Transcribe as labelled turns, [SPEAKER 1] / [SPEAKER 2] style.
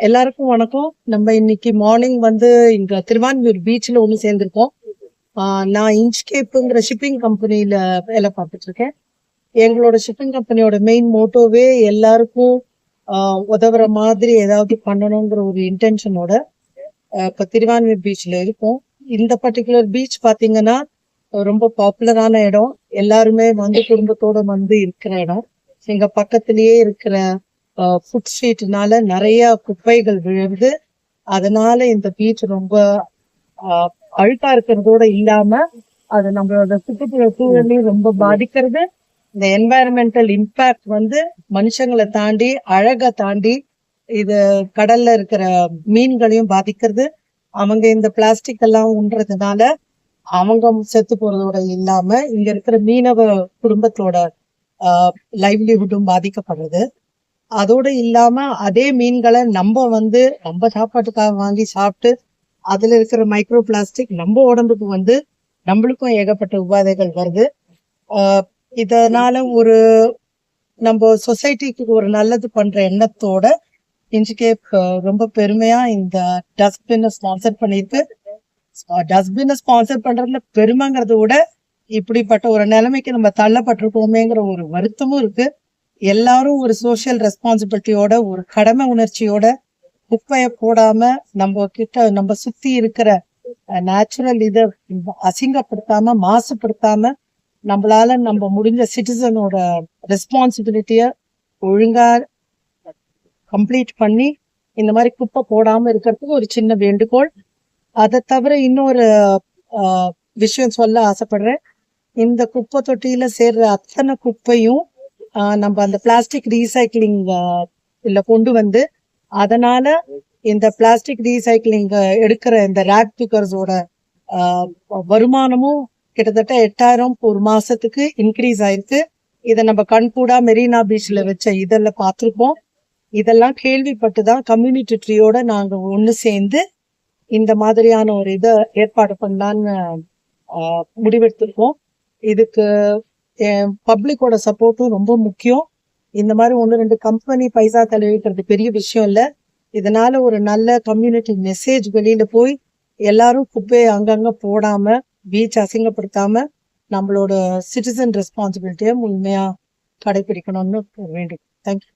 [SPEAKER 1] எல்லாருக்கும் வணக்கம். நம்ம இன்னைக்கு மார்னிங் இங்க திருவான்மியூர் பீச்ல ஒண்ணு சேர்ந்திருக்கோம். நான் இன்ச்கேப்புங்கிற ஷிப்பிங் கம்பெனில வேலை பார்த்துட்டு இருக்கேன். எங்களோட ஷிப்பிங் கம்பெனியோட மெயின் மோட்டோவே எல்லாருக்கும் உதவுற மாதிரி ஏதாவது பண்ணணுங்கிற ஒரு இன்டென்ஷனோட இப்ப திருவான்மியூர் பீச்ல இருக்கோம். இந்த பர்டிகுலர் பீச் பாத்தீங்கன்னா ரொம்ப பாப்புலரான இடம். எல்லாருமே குடும்பத்தோட இருக்கிற இடம். எங்க பக்கத்திலேயே இருக்கிற ஃபுட் ஸ்ட்ரீட்னால நிறைய குப்பைகள் விழுந்து, அதனால இந்த பீச் ரொம்ப அழுக்கா இருக்கிறதோட இல்லாம அது நம்மளோட சுற்றுப்புற சூழலையும் ரொம்ப பாதிக்கிறது. இந்த என்வாயரன்மெண்டல் இம்பாக்ட் மனுஷங்களை தாண்டி, அழகை தாண்டி இது கடல்ல இருக்கிற மீன்களையும் பாதிக்கிறது. அவங்க இந்த பிளாஸ்டிக் எல்லாம் உண்றதுனால அவங்க செத்து போறதோட இல்லாம இங்க இருக்கிற மீனவ குடும்பத்தோட லைவ்லிஹுட்டும் பாதிக்கப்படுறது. அதோட இல்லாம அதே மீன்களை நம்ம சாப்பாட்டுக்காக வாங்கி சாப்பிட்டு அதுல இருக்கிற மைக்ரோ பிளாஸ்டிக் நம்ம உடம்புக்கு நம்மளுக்கும் ஏகப்பட்ட உபாதைகள் வருது. இதனால நம்ம சொசைட்டிக்கு ஒரு நல்லது பண்ற எண்ணத்தோட இன்ச்கேப் ரொம்ப பெருமையா இந்த டஸ்ட்பின் ஸ்பான்சர் பண்ணிருக்கு. டஸ்ட்பின் ஸ்பான்சர் பண்றதுல பெருமைங்கிறத விட இப்படிப்பட்ட ஒரு நிலைமைக்கு நம்ம தள்ளப்பட்டிருக்கோமேங்கிற ஒரு வருத்தமும் இருக்கு. எல்லாரும் ஒரு சோசியல் ரெஸ்பான்சிபிலிட்டியோட, ஒரு கடமை உணர்ச்சியோட குப்பைய போடாம நம்ம சுத்தி இருக்கிற நேச்சுரல் இதை அசிங்கப்படுத்தாம, மாசுபடுத்தாம நம்மளால நம்ம முடிஞ்ச சிட்டிசனோட ரெஸ்பான்சிபிலிட்டிய ஒழுங்கா கம்ப்ளீட் பண்ணி இந்த மாதிரி குப்பை போடாம இருக்கிறதுக்கு ஒரு சின்ன வேண்டுகோள். அதை தவிர இன்னொரு விஷயம் சொல்ல ஆசைப்படுறேன். இந்த குப்பை தொட்டியில சேர்ற அத்தனை குப்பையும் நம்ம அந்த பிளாஸ்டிக் ரீசைக்கிளிங் இல்ல கொண்டு அதனால இந்த பிளாஸ்டிக் ரீசைக்கிளிங் எடுக்கிற இந்த ரேக் பிக்கர்ஸோட வருமானமும் கிட்டத்தட்ட 8,000 ஒரு மாசத்துக்கு இன்க்ரீஸ் ஆயிருக்கு. இதை நம்ம கண்கூடா மெரினா பீச்ல வச்ச இதெல்லாம் பார்த்துருப்போம். இதெல்லாம் கேள்விப்பட்டுதான் கம்யூனிட்டி ட்ரீயோட நாங்க ஒண்ணு சேர்ந்து இந்த மாதிரியான ஒரு இதை ஏற்பாடு பண்ணலான்னு முடிவெடுத்திருக்கோம். இதுக்கு பப்ளிக்கோட சப்போர்ட்டும் ரொம்ப முக்கியம். இந்த மாதிரி 1-2 கம்பெனி பைசா தலைவிக்கிறது பெரிய விஷயம் இல்லை. இதனால ஒரு நல்ல கம்யூனிட்டி மெசேஜ் வெளியில போய் எல்லாரும் குப்பையை அங்கங்க போடாம, பீச் அசிங்கப்படுத்தாம நம்மளோட சிட்டிசன் ரெஸ்பான்சிபிலிட்டியை முழுமையா கடைபிடிக்கணும்னு வேண்டும். தேங்க்யூ.